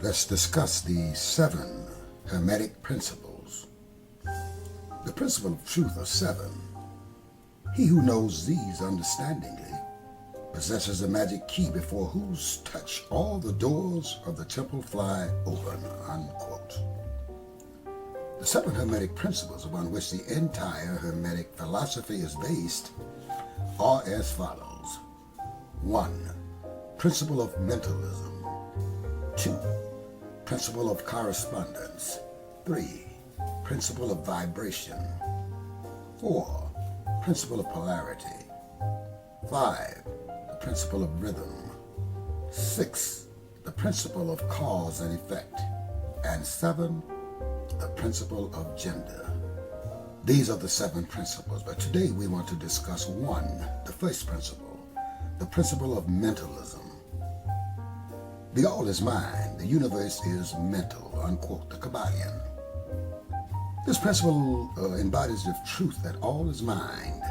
Let's discuss the 7 Hermetic Principles. The principle of truth are 7. He who knows these understandingly possesses a magic key before whose touch all the doors of the temple fly open, unquote. The 7 Hermetic Principles upon which the entire Hermetic philosophy is based are as follows. 1. Principle of mentalism. 2. Principle of correspondence. 3. Principle of vibration. 4. Principle of polarity. 5. The principle of rhythm. 6. The principle of cause and effect. And 7. The principle of gender. These are the 7 principles, but today we want to discuss 1, the first principle, the principle of mentalism. The all is mind, the universe is mental, unquote, the Kabbalion. This principle embodies the truth that all is mind.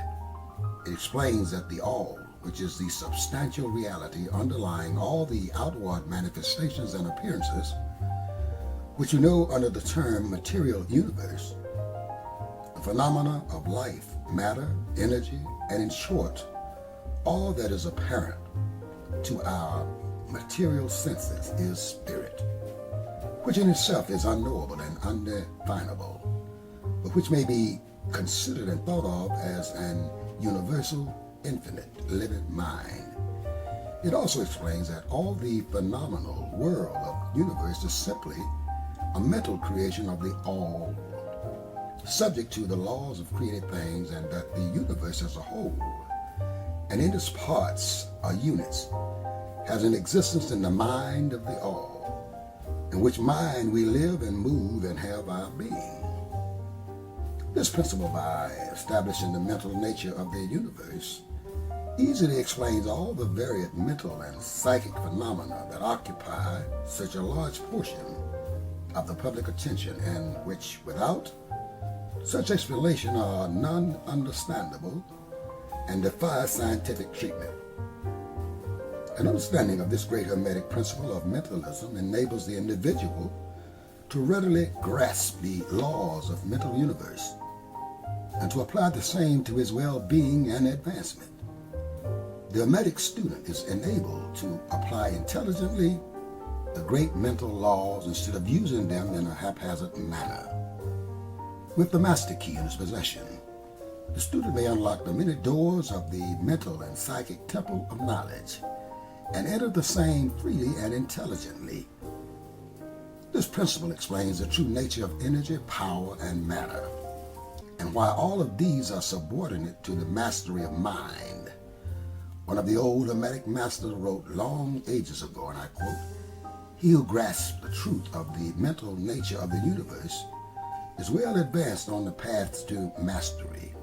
It explains that the all, which is the substantial reality underlying all the outward manifestations and appearances, which you know under the term material universe, the phenomena of life, matter, energy, and in short, all that is apparent to our material senses is spirit, which in itself is unknowable and undefinable, but which may be considered and thought of as an universal, infinite, living mind. It also explains that all the phenomenal world of universe is simply a mental creation of the all, subject to the laws of created things, and that the universe as a whole, and in its parts or units, has an existence in the mind of the all, in which mind we live and move and have our being. This principle, by establishing the mental nature of the universe, easily explains all the varied mental and psychic phenomena that occupy such a large portion of the public attention, and which, without such explanation, are non-understandable and defy scientific treatment. An understanding of this great Hermetic principle of mentalism enables the individual to readily grasp the laws of mental universe and to apply the same to his well-being and advancement. The Hermetic student is enabled to apply intelligently the great mental laws instead of using them in a haphazard manner. With the master key in his possession, the student may unlock the many doors of the mental and psychic temple of knowledge and enter the same freely and intelligently. This principle explains the true nature of energy, power, and matter, and why all of these are subordinate to the mastery of mind. One of the old Hermetic masters wrote long ages ago, and I quote, "He who grasps the truth of the mental nature of the universe is well advanced on the path to mastery."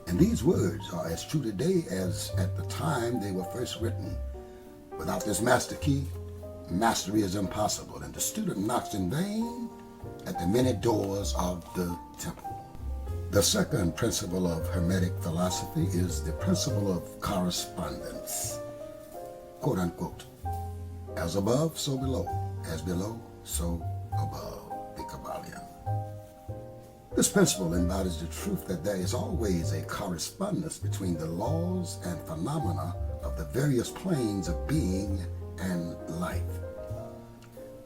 And these words are as true today as at the time they were first written. Without this master key, mastery is impossible, and the student knocks in vain at the many doors of the temple. The second principle of Hermetic philosophy is the principle of correspondence, quote unquote. As above, so below. As below, so above. The Kabbalion. This principle embodies the truth that there is always a correspondence between the laws and phenomena of the various planes of being and life.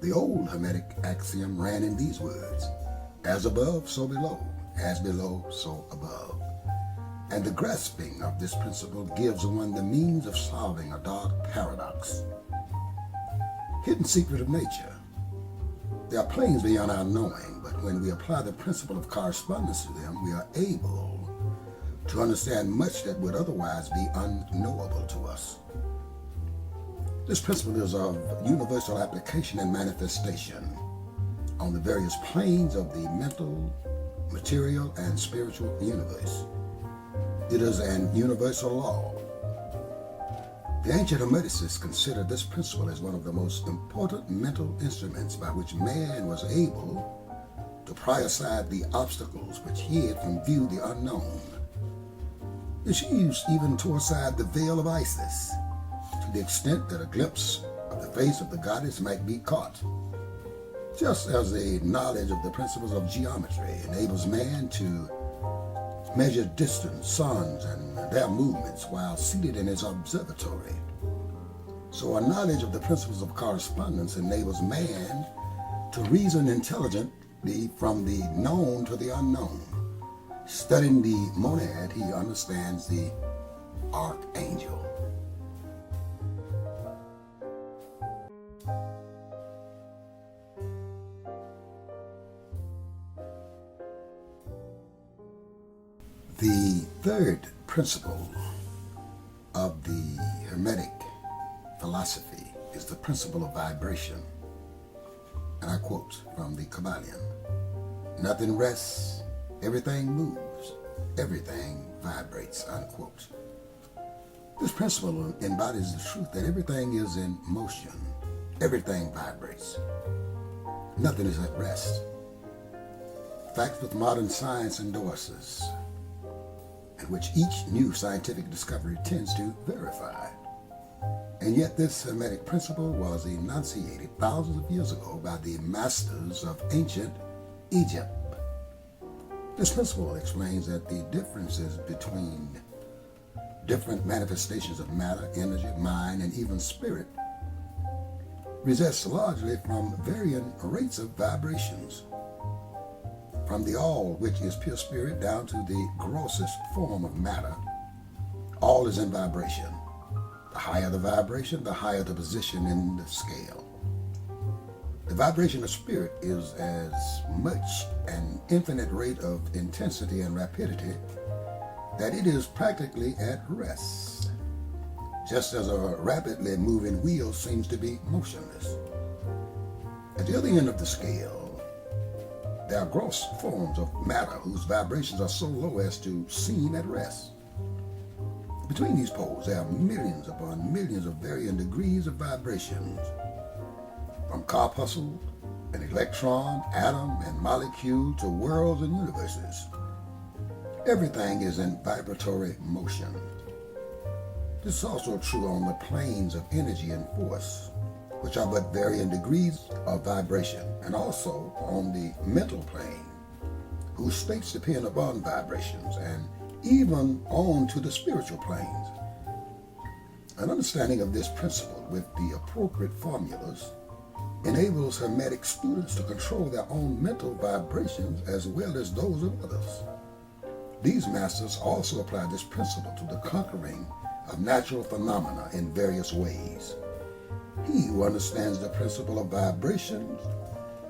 The old Hermetic axiom ran in these words: as above, so below. As below, so above. And the grasping of this principle gives one the means of solving a dark paradox. Hidden secret of nature. There are planes beyond our knowing, but when we apply the principle of correspondence to them, we are able to understand much that would otherwise be unknowable to us. This principle is of universal application and manifestation on the various planes of the mental, material, and spiritual universe. It is an universal law. The ancient Hermeticists considered this principle as one of the most important mental instruments by which man was able to pry aside the obstacles which hid from view the unknown. It's used even to aside the veil of Isis, to the extent that a glimpse of the face of the goddess might be caught Just as a knowledge of the principles of geometry enables man to measure distant suns and their movements while seated in his observatory, so a knowledge of the principles of correspondence enables man to reason intelligently from the known to the unknown. Studying the monad, he understands the archangel. The third principle of the Hermetic philosophy is the principle of vibration. And I quote from the Kabbalion: "Nothing rests, everything moves, everything vibrates," unquote. This principle embodies the truth that everything is in motion, everything vibrates, nothing is at rest. Facts with modern science endorses, and which each new scientific discovery tends to verify. And yet this Hermetic principle was enunciated thousands of years ago by the masters of ancient Egypt. This principle explains that the differences between different manifestations of matter, energy, mind, and even spirit results largely from varying rates of vibrations. From the all, which is pure spirit, down to the grossest form of matter, all is in vibration. The higher the vibration, the higher the position in the scale. The vibration of spirit is as much an infinite rate of intensity and rapidity that it is practically at rest, just as a rapidly moving wheel seems to be motionless. At the other end of the scale, there are gross forms of matter whose vibrations are so low as to seem at rest. Between these poles, there are millions upon millions of varying degrees of vibrations, from corpuscle and electron, atom and molecule to worlds and universes. Everything is in vibratory motion. This is also true on the planes of energy and force, which are but varying degrees of vibration, and also on the mental plane, whose states depend upon vibrations, and even on to the spiritual planes. An understanding of this principle with the appropriate formulas enables Hermetic students to control their own mental vibrations as well as those of others. These masters also apply this principle to the conquering of natural phenomena in various ways. He who understands the principle of vibrations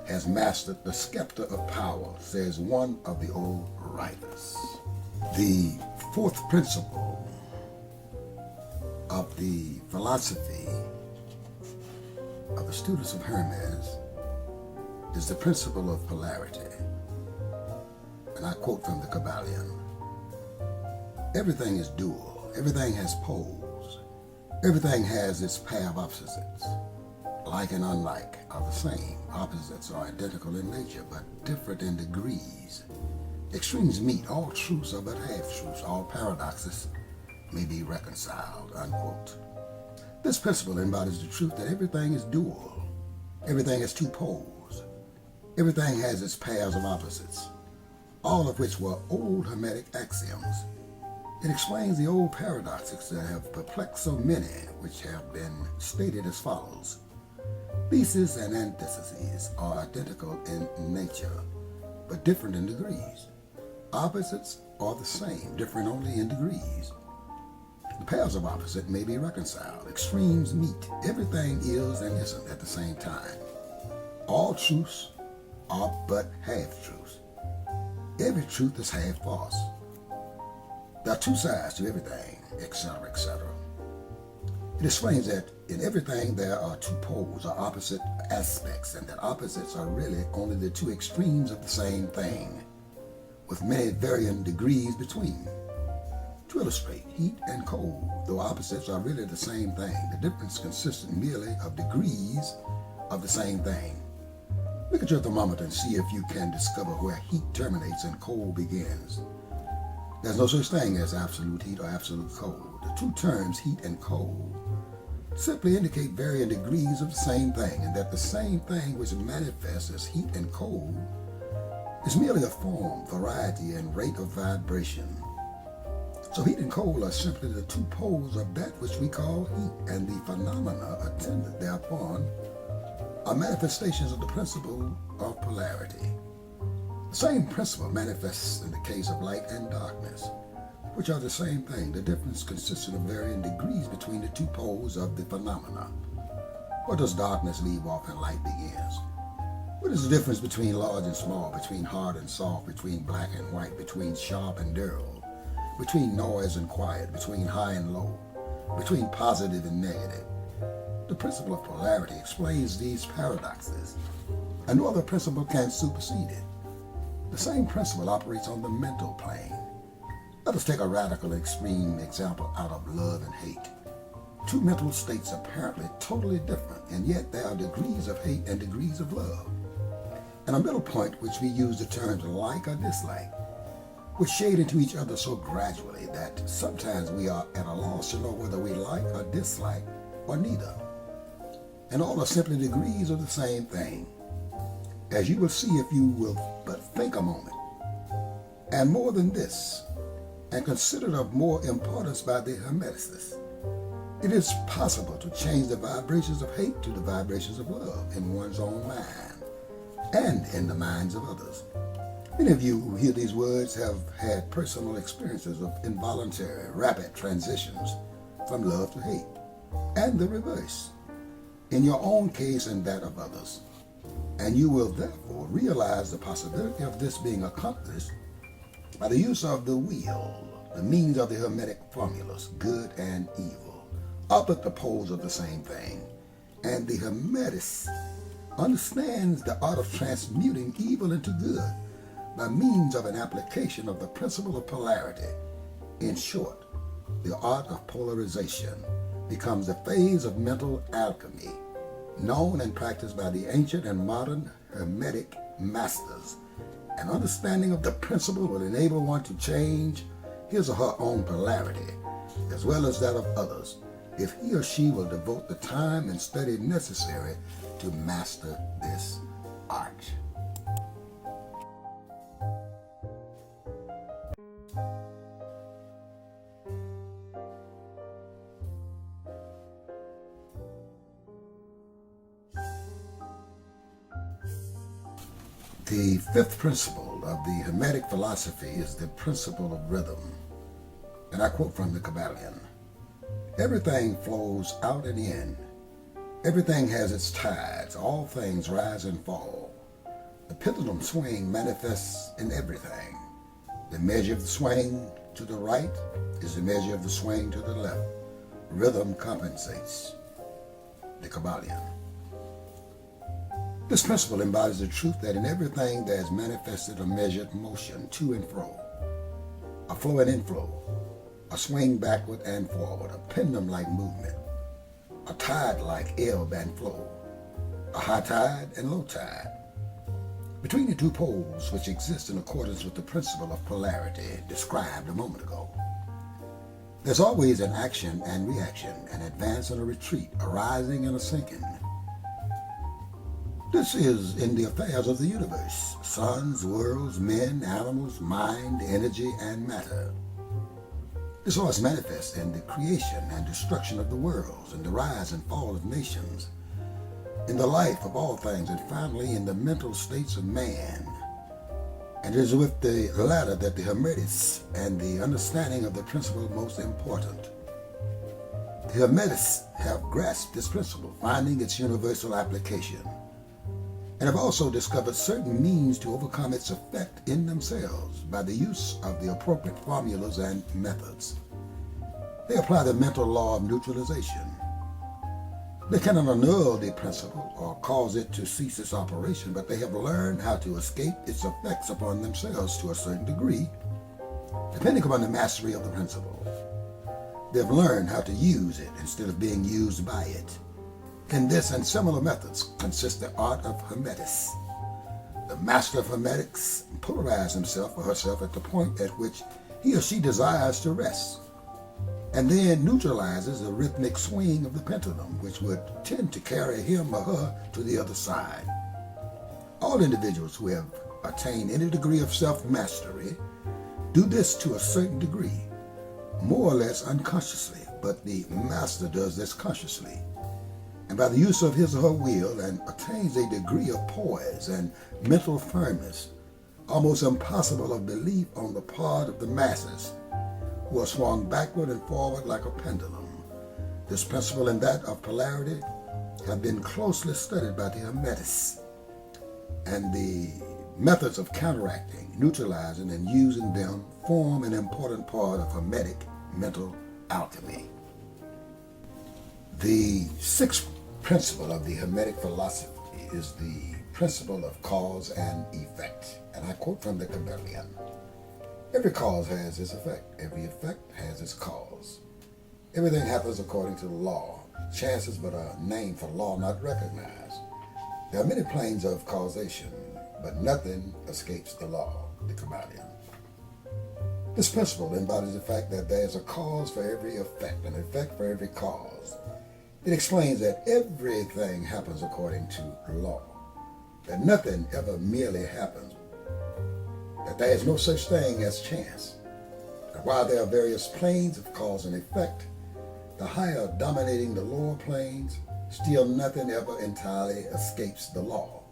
has mastered the scepter of power, says one of the old writers. The fourth principle of the philosophy of the students of Hermes is the principle of polarity. And I quote from the Kabbalion: "Everything is dual, everything has poles, everything has its pair of opposites. Like and unlike are the same. Opposites are identical in nature, but different in degrees. Extremes meet, all truths are but half-truths, all paradoxes may be reconciled," unquote. This principle embodies the truth that everything is dual, everything has two poles, everything has its pairs of opposites, all of which were old Hermetic axioms. It explains the old paradoxes that have perplexed so many, which have been stated as follows: theses and antitheses are identical in nature, but different in degrees. Opposites are the same, different only in degrees. The pairs of opposite may be reconciled. Extremes meet. Everything is and isn't at the same time. All truths are but half-truths. Every truth is half false. There are two sides to everything, etc., etc. It explains that in everything there are two poles or opposite aspects, and that opposites are really only the two extremes of the same thing, with many varying degrees between. To illustrate, heat and cold, though opposites, are really the same thing. The difference consists merely of degrees of the same thing. Look at your thermometer and see if you can discover where heat terminates and cold begins. There's no such thing as absolute heat or absolute cold. The two terms, heat and cold, simply indicate varying degrees of the same thing, and that the same thing which manifests as heat and cold is merely a form, variety, and rate of vibration. So heat and cold are simply the two poles of that which we call heat, and the phenomena attendant thereupon are manifestations of the principle of polarity. The same principle manifests in the case of light and darkness, which are the same thing. The difference consisting of varying degrees between the two poles of the phenomena. What does darkness leave off and light begins? What is the difference between large and small, between hard and soft, between black and white, between sharp and dull, between noise and quiet, between high and low, between positive and negative? The principle of polarity explains these paradoxes, and no other principle can supersede it. The same principle operates on the mental plane. Let us take a radical extreme example out of love and hate. Two mental states apparently totally different, and yet there are degrees of hate and degrees of love. And a middle point, which we use the terms like or dislike, which shade into each other so gradually that sometimes we are at a loss to know whether we like or dislike or neither. And all are simply degrees of the same thing, as you will see if you will but think a moment. And more than this, and considered of more importance by the Hermeticists, it is possible to change the vibrations of hate to the vibrations of love in one's own mind and in the minds of others. Many of you who hear these words have had personal experiences of involuntary, rapid transitions from love to hate, and the reverse, in your own case and that of others. And you will therefore realize the possibility of this being accomplished by the use of the wheel, the means of the Hermetic formulas, good and evil, up at the poles of the same thing. And the Hermeticist understands the art of transmuting evil into good by means of an application of the principle of polarity. In short, the art of polarization becomes the phase of mental alchemy, known and practiced by the ancient and modern Hermetic masters. An understanding of the principle will enable one to change his or her own polarity, as well as that of others, if he or she will devote the time and study necessary to master this art. The fifth principle of the Hermetic philosophy is the principle of rhythm. And I quote from the Kabbalion: everything flows out and in. Everything has its tides. All things rise and fall. The pendulum swing manifests in everything. The measure of the swing to the right is the measure of the swing to the left. Rhythm compensates. The Kabbalion. This principle embodies the truth that in everything there is manifested a measured motion to and fro, a flow and inflow, a swing backward and forward, a pendulum-like movement, a tide-like ebb and flow, a high tide and low tide. Between the two poles which exist in accordance with the principle of polarity described a moment ago, there's always an action and reaction, an advance and a retreat, a rising and a sinking. This is in the affairs of the universe: suns, worlds, men, animals, mind, energy, and matter. This law is manifest in the creation and destruction of the worlds, in the rise and fall of nations, in the life of all things, and finally in the mental states of man. And it is with the latter that the Hermetists and the understanding of the principle most important. The Hermetists have grasped this principle, finding its universal application, and have also discovered certain means to overcome its effect in themselves by the use of the appropriate formulas and methods. They apply the mental law of neutralization. They cannot annul the principle or cause it to cease its operation, but they have learned how to escape its effects upon themselves to a certain degree, depending upon the mastery of the principle. They have learned how to use it instead of being used by it. In this and similar methods consists the art of Hermetics. The master of Hermetics polarizes himself or herself at the point at which he or she desires to rest, and then neutralizes the rhythmic swing of the pendulum, which would tend to carry him or her to the other side. All individuals who have attained any degree of self-mastery do this to a certain degree, more or less unconsciously, but the master does this consciously, and by the use of his or her will, and attains a degree of poise and mental firmness almost impossible of belief on the part of the masses, who are swung backward and forward like a pendulum. This principle and that of polarity have been closely studied by the Hermetists, and the methods of counteracting, neutralizing, and using them form an important part of Hermetic mental alchemy. The sixth principle of the Hermetic philosophy is the principle of cause and effect, and I quote from the Kabbalion. Every cause has its effect. Every effect has its cause. Everything happens according to the law. Chance is but a name for law not recognized. There are many planes of causation, but nothing escapes the law, the Kabbalion. This principle embodies the fact that there is a cause for every effect, an effect for every cause. It explains that everything happens according to law, that nothing ever merely happens, that there is no such thing as chance, that while there are various planes of cause and effect, the higher dominating the lower planes, still nothing ever entirely escapes the law.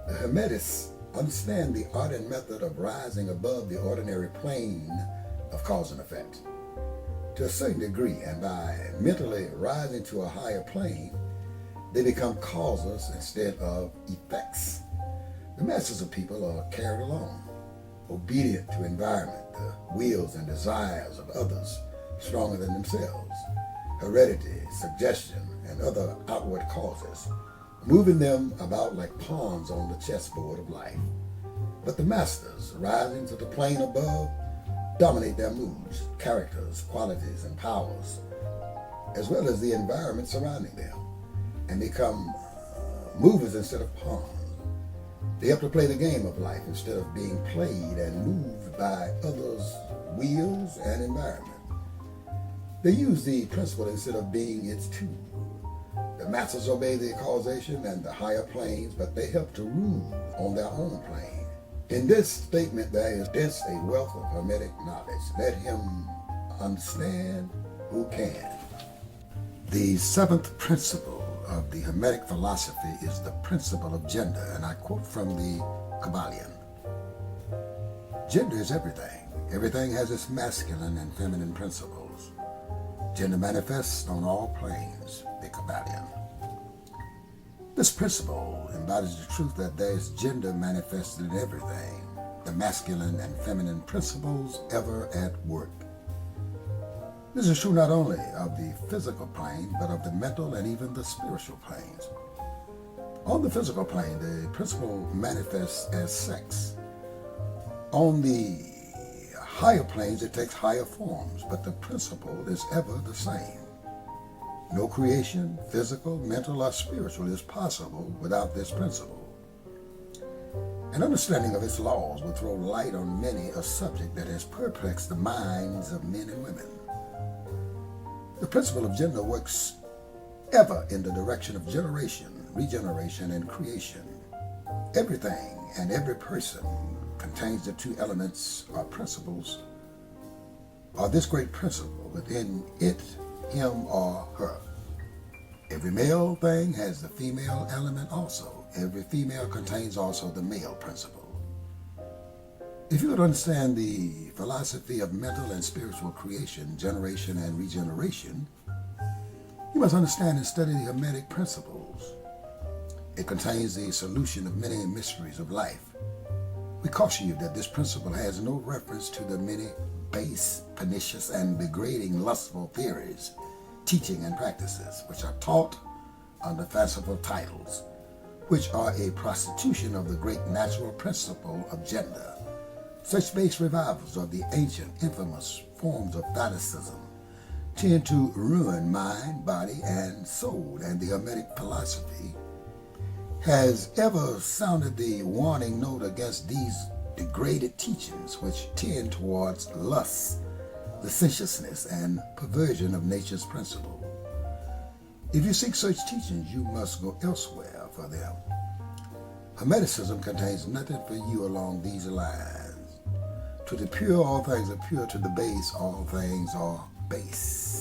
The Hermetists understand the art and method of rising above the ordinary plane of cause and effect to a certain degree, and by mentally rising to a higher plane, they become causes instead of effects. The masses of people are carried along, obedient to environment, the wills and desires of others stronger than themselves, heredity, suggestion, and other outward causes, moving them about like pawns on the chessboard of life. But the masters, rising to the plane above, dominate their moods, characters, qualities, and powers, as well as the environment surrounding them, and become movers instead of pawns. They have to play the game of life instead of being played and moved by others' wills and environment. They use the principle instead of being its tool. The masters obey the causation and the higher planes, but they help to rule on their own plane. In this statement, there is dense a wealth of Hermetic knowledge. Let him understand who can. The seventh principle of the Hermetic philosophy is the principle of gender, and I quote from the Kabbalion. Gender is everything. Everything has its masculine and feminine principles. Gender manifests on all planes, the Kabbalion. This principle embodies the truth that there is gender manifested in everything, the masculine and feminine principles ever at work. This is true not only of the physical plane, but of the mental and even the spiritual planes. On the physical plane, the principle manifests as sex. On the higher planes, it takes higher forms, but the principle is ever the same. No creation, physical, mental, or spiritual, is possible without this principle. An understanding of its laws will throw light on many a subject that has perplexed the minds of men and women. The principle of gender works ever in the direction of generation, regeneration, and creation. Everything and every person contains the two elements or principles, or this great principle within it, him or her. Every male thing has the female element also. Every female contains also the male principle. If you would understand the philosophy of mental and spiritual creation, generation, and regeneration, you must understand and study the Hermetic principles. It contains the solution of many mysteries of life. We caution you that this principle has no reference to the many base, pernicious, and degrading lustful theories, teaching, and practices which are taught under fanciful titles, which are a prostitution of the great natural principle of gender. Such base revivals of the ancient, infamous forms of phallicism tend to ruin mind, body, and soul, and the Hermetic philosophy has ever sounded the warning note against these degraded teachings which tend towards lust, licentiousness, and perversion of nature's principle. If you seek such teachings, you must go elsewhere for them. Hermeticism contains nothing for you along these lines. To the pure, all things are pure. To the base, all things are base.